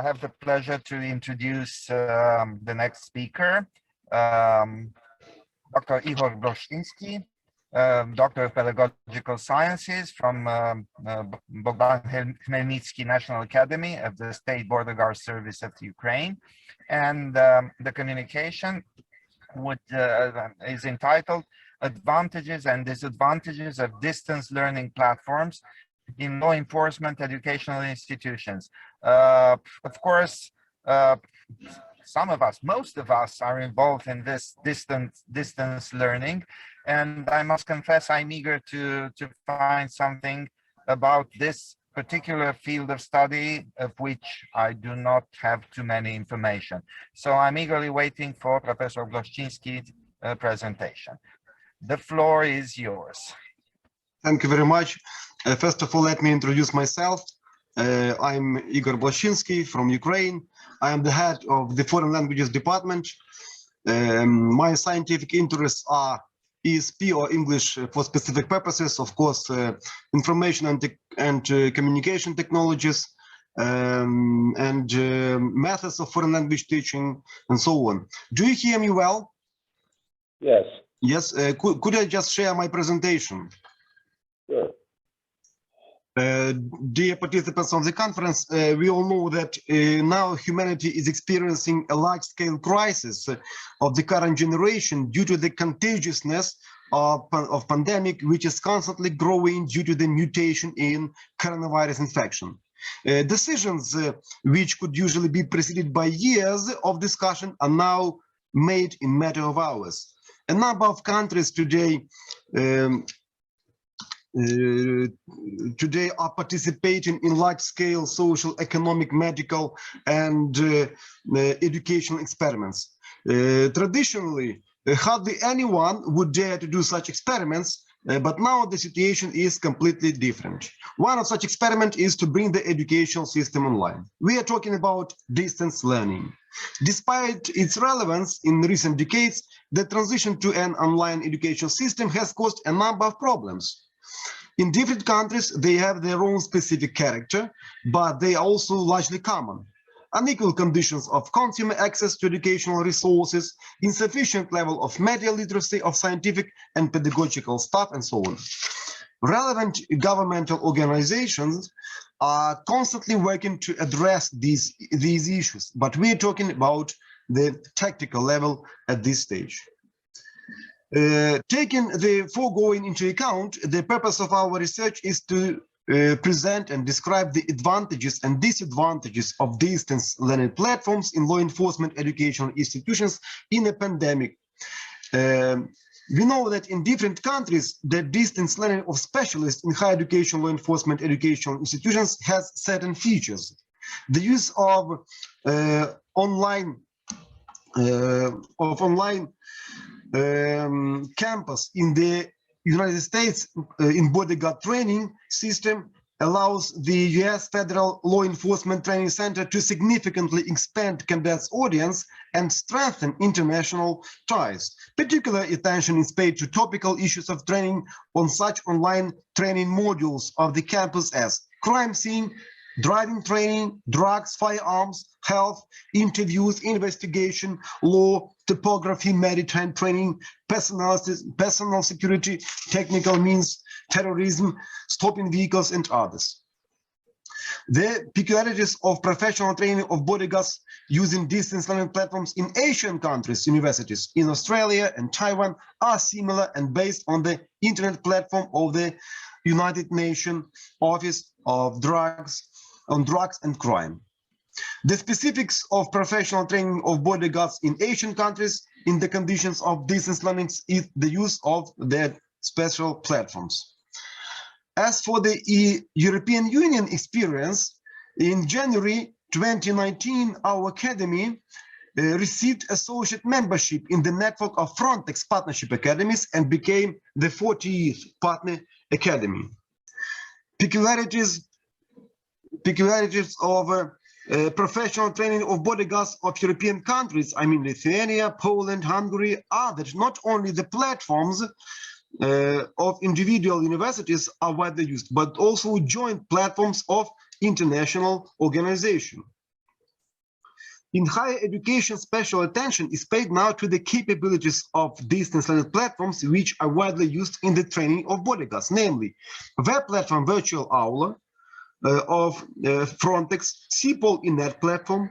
have the pleasure to introduce the next speaker, Dr. Ihor Bloshchynskyi, Doctor of Pedagogical Sciences from Bohdan Khmelnytskyi National Academy of the State Border Guard Service of Ukraine. And the communication is entitled Advantages and Disadvantages of Distance Learning Platforms in Law Enforcement Educational Institutions. Of course, some of us, most of us are involved in this distance learning. And I must confess, I'm eager to find something about this particular field of study of which I do not have too many information. So I'm eagerly waiting for Professor Bloshchynskyi's presentation. The floor is yours. Thank you very much. First of all, let me introduce myself. I'm Ihor Bloshchynskyi from Ukraine. I am the head of the Foreign Languages Department. My scientific interests are ESP, or English for specific purposes, of course, information and communication technologies, and methods of foreign language teaching, and so on. Do you hear me well? Yes. Yes. Could I just share my presentation? Sure. Dear participants of the conference, we all know that now humanity is experiencing a large-scale crisis of the current generation due to the contagiousness of pandemic, which is constantly growing due to the mutation in coronavirus infection. Decisions which could usually be preceded by years of discussion are now made in a matter of hours. A number of countries today are participating in large-scale social, economic, medical, and educational experiments. Traditionally, hardly anyone would dare to do such experiments, but now the situation is completely different. One of such experiments is to bring the educational system online. We are talking about distance learning. Despite its relevance in recent decades, the transition to an online education system has caused a number of problems. In different countries, they have their own specific character, but they are also largely common. Unequal conditions of consumer access to educational resources, insufficient level of media literacy of scientific and pedagogical staff, and so on. Relevant governmental organizations are constantly working to address these issues, but we are talking about the tactical level at this stage. Taking the foregoing into account, the purpose of our research is to present and describe the advantages and disadvantages of distance learning platforms in law enforcement educational institutions in a pandemic. We know that in different countries, the distance learning of specialists in higher education law enforcement educational institutions has certain features. The use of online campus in the United States in bodyguard training system allows the US Federal Law Enforcement Training Center to significantly expand cadets' audience and strengthen international ties. Particular attention is paid to topical issues of training on such online training modules of the campus as crime scene, driving training, drugs, firearms, health, interviews, investigation, law, topography, maritime training, personal security, technical means, terrorism, stopping vehicles, and others. The peculiarities of professional training of bodyguards using distance learning platforms in Asian countries, universities in Australia and Taiwan are similar and based on the internet platform of the United Nations Office of Drugs and Crime. The specifics of professional training of bodyguards in Asian countries in the conditions of distance learning is the use of their special platforms. As for the European Union experience, in January 2019, our academy received associate membership in the network of Frontex partnership academies and became the 40th partner academy. Peculiarities of professional training of bodyguards of European countries, I mean Lithuania, Poland, Hungary, are that not only the platforms of individual universities are widely used, but also joint platforms of international organization. In higher education, special attention is paid now to the capabilities of distance learning platforms, which are widely used in the training of bodyguards, namely web platform Virtual Aula of Frontex, CPOL INET platform,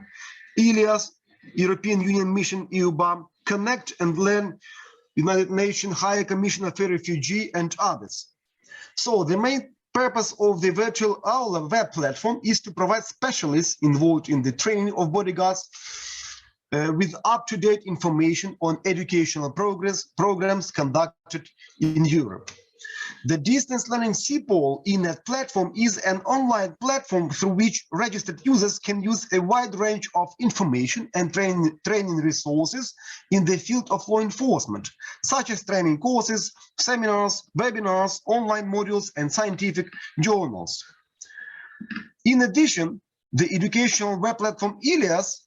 ILIAS, European Union Mission EUBAM, Connect and Learn, United Nations High Commissioner for Refugee, and others. So the main purpose of the Virtual Aula web platform is to provide specialists involved in the training of bodyguards with up-to-date information on educational programs conducted in Europe. The distance learning CPOL INET platform is an online platform through which registered users can use a wide range of information and training resources in the field of law enforcement, such as training courses, seminars, webinars, online modules, and scientific journals. In addition, the educational web platform ILIAS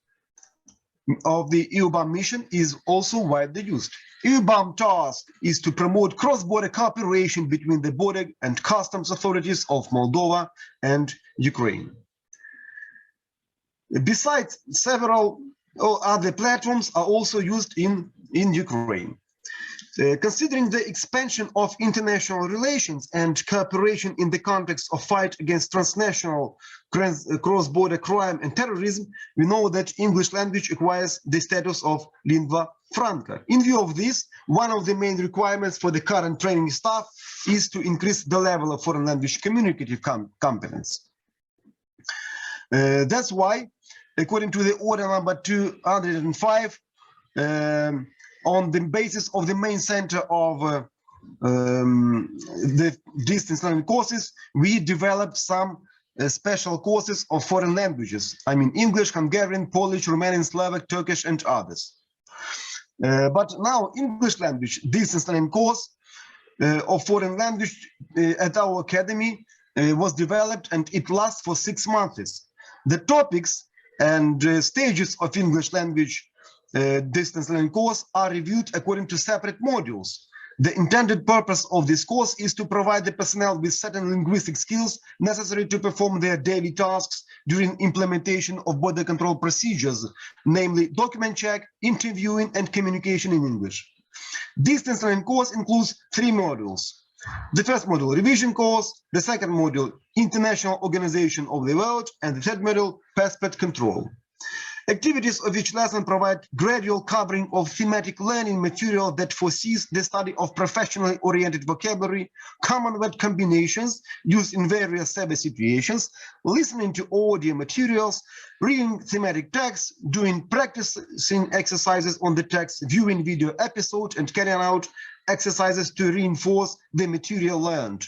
of the EUBAM mission is also widely used. EUBAM task is to promote cross-border cooperation between the border and customs authorities of Moldova and Ukraine. Besides, several other platforms are also used in Ukraine. Considering the expansion of international relations and cooperation in the context of fight against transnational cross-border crime and terrorism, we know that English language acquires the status of lingua franca. In view of this, one of the main requirements for the current training staff is to increase the level of foreign language communicative competence. That's why, according to the order number 205, on the basis of the main center of the distance learning courses, we developed some special courses of foreign languages. I mean, English, Hungarian, Polish, Romanian, Slovak, Turkish, and others. But now English language distance learning course of foreign language at our academy was developed, and it lasts for 6 months. The topics and stages of English language distance learning course are reviewed according to separate modules. The intended purpose of this course is to provide the personnel with certain linguistic skills necessary to perform their daily tasks during implementation of border control procedures, namely document check, interviewing, and communication in English. Distance learning course includes 3 modules. The first module, revision course; the second module, international organization of the world; and the third module, passport control. Activities of each lesson provide gradual covering of thematic learning material that foresees the study of professionally oriented vocabulary, common word combinations used in various service situations, listening to audio materials, reading thematic texts, doing practicing exercises on the text, viewing video episodes, and carrying out exercises to reinforce the material learned.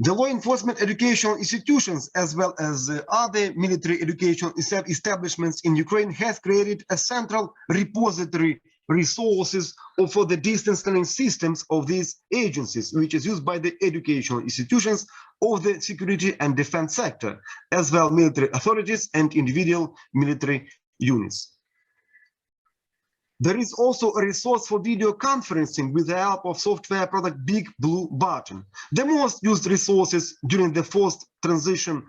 The law enforcement educational institutions, as well as other military educational establishments in Ukraine, have created a central repository resources for the distance learning systems of these agencies, which is used by the educational institutions of the security and defense sector, as well military authorities and individual military units. There is also a resource for video conferencing with the help of software product Big Blue Button. The most used resources during the forced transition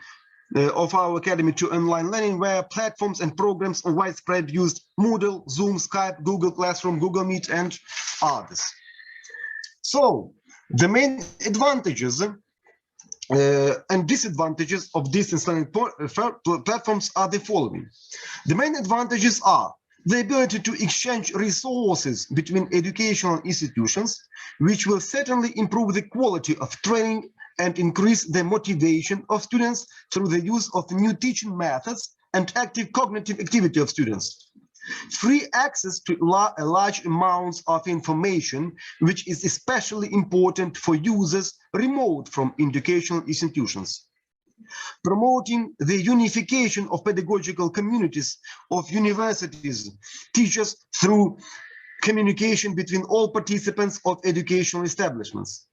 of our academy to online learning were platforms and programs of widespread use: Moodle, Zoom, Skype, Google Classroom, Google Meet, and others. So the main advantages and disadvantages of distance learning platforms are the following. The main advantages are the ability to exchange resources between educational institutions, which will certainly improve the quality of training and increase the motivation of students through the use of new teaching methods and active cognitive activity of students. Free access to large amounts of information, which is especially important for users remote from educational institutions. Promoting the unification of pedagogical communities of universities, teachers, through communication between all participants of educational establishments.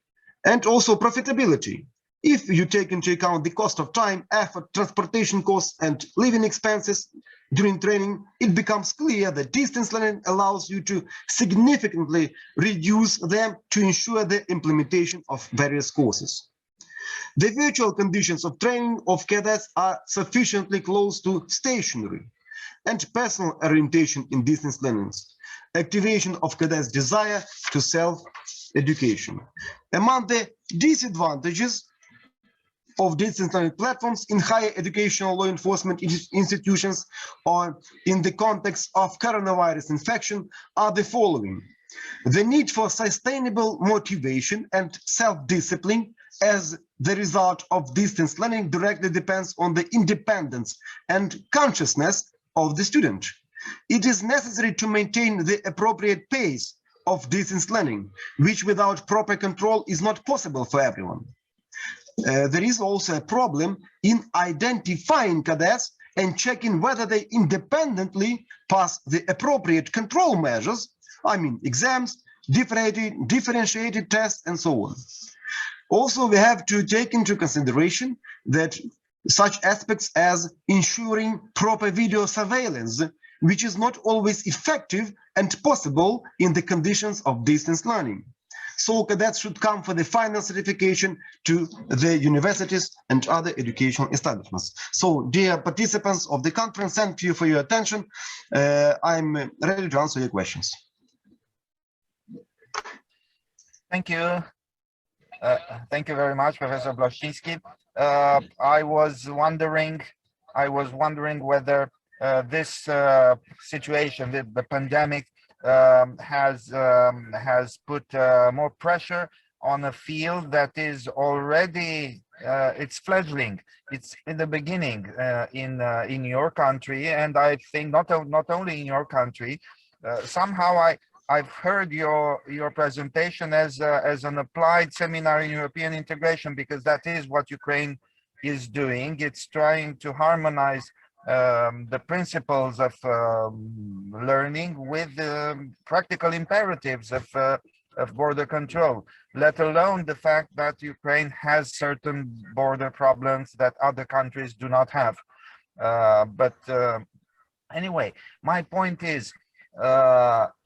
And also profitability. If you take into account the cost of time, effort, transportation costs, and living expenses during training, it becomes clear that distance learning allows you to significantly reduce them to ensure the implementation of various courses. The virtual conditions of training of cadets are sufficiently close to stationary and personal orientation in distance learning, activation of cadets' desire to self-education. Among the disadvantages of distance learning platforms in higher educational law enforcement institutions or in the context of coronavirus infection are the following. The need for sustainable motivation and self-discipline as the result of distance learning directly depends on the independence and consciousness of the student. It is necessary to maintain the appropriate pace of distance learning, which without proper control is not possible for everyone. There is also a problem in identifying cadets and checking whether they independently pass the appropriate control measures, I mean exams, differentiated tests, and so on. Also, we have to take into consideration that such aspects as ensuring proper video surveillance, which is not always effective and possible in the conditions of distance learning. So cadets should come for the final certification to the universities and other educational establishments. So, dear participants of the conference, thank you for your attention. I'm ready to answer your questions. Thank you. Thank you very much, Professor Bloshchynskyi. I was wondering whether this situation, the pandemic, has put more pressure on a field that is already it's fledgling. It's in the beginning in your country, and I think not only in your country. Somehow I've heard your presentation as an applied seminar in European integration, because that is what Ukraine is doing. It's trying to harmonize the principles of learning with the practical imperatives of border control, let alone the fact that Ukraine has certain border problems that other countries do not have. Anyway, my point is,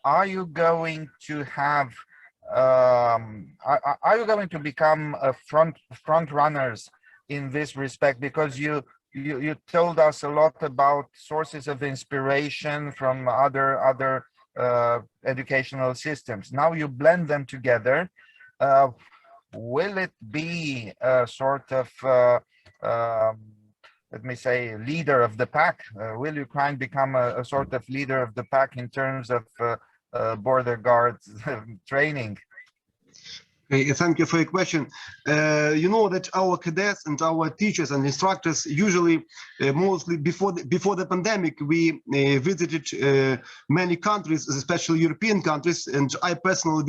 are you going to have are you going to become a front runners in this respect? Because you told us a lot about sources of inspiration from other educational systems. Now you blend them together. Will it be a sort of let me say, leader of the pack? Will Ukraine become a sort of leader of the pack in terms of border guards training? Okay, thank you for your question. You know that our cadets and our teachers and instructors usually, mostly before the pandemic, we visited many countries, especially European countries, and I personally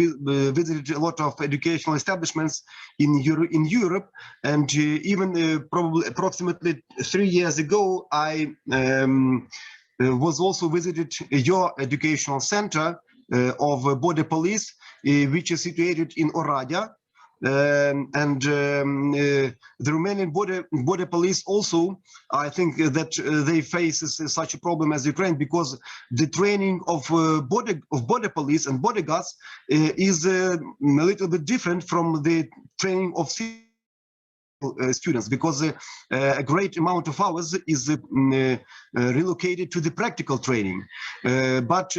visited a lot of educational establishments in Europe. And even probably approximately 3 years ago, I was also visited your educational center of border police, which is situated in Oradea, the Romanian border police also, I think that they face such a problem as Ukraine, because the training of border police and bodyguards is a little bit different from the training of students, because a great amount of hours is relocated to the practical training. But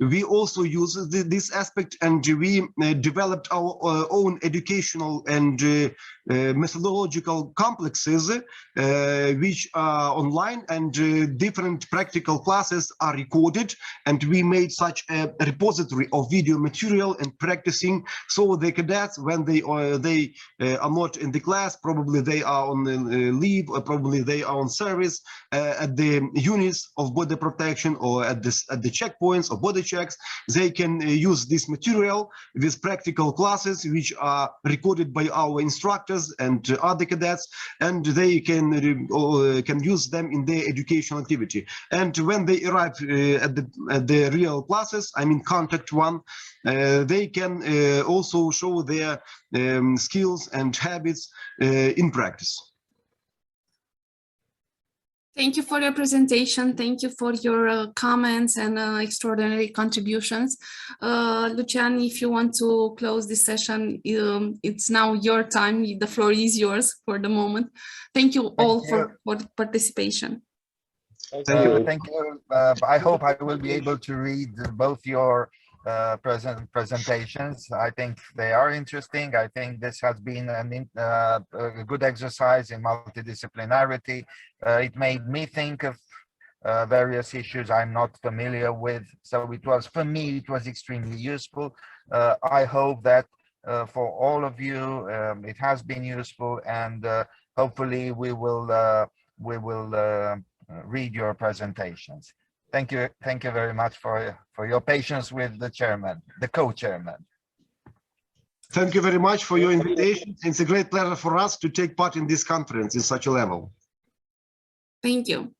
we also use this aspect, and we developed our own educational and methodological complexes, which are online, and different practical classes are recorded, and we made such a repository of video material and practicing, so the cadets, when they are not in the class, probably they are on leave, or probably they are on service at the units of border protection, or at the checkpoints or border checks, they can use this material with practical classes which are recorded by our instructors and other cadets, and they can use them in their educational activity. And when they arrive at the real classes, I mean contact one, they can also show their skills and habits in practice. Thank you for your presentation. Thank you for your comments and extraordinary contributions. Lucian, if you want to close this session, it's now your time. The floor is yours for the moment. Thank you all for participation. Thank you. I hope I will be able to read both your presentations. I think they are interesting. I think this has been a good exercise in multidisciplinarity. It made me think of various issues I'm not familiar with. So it was, for me, it was extremely useful. I hope that for all of you, it has been useful, and hopefully we will read your presentations. Thank you very much for your patience with the chairman, the co-chairman. Thank you very much for your invitation. It's a great pleasure for us to take part in this conference in such a level. Thank you.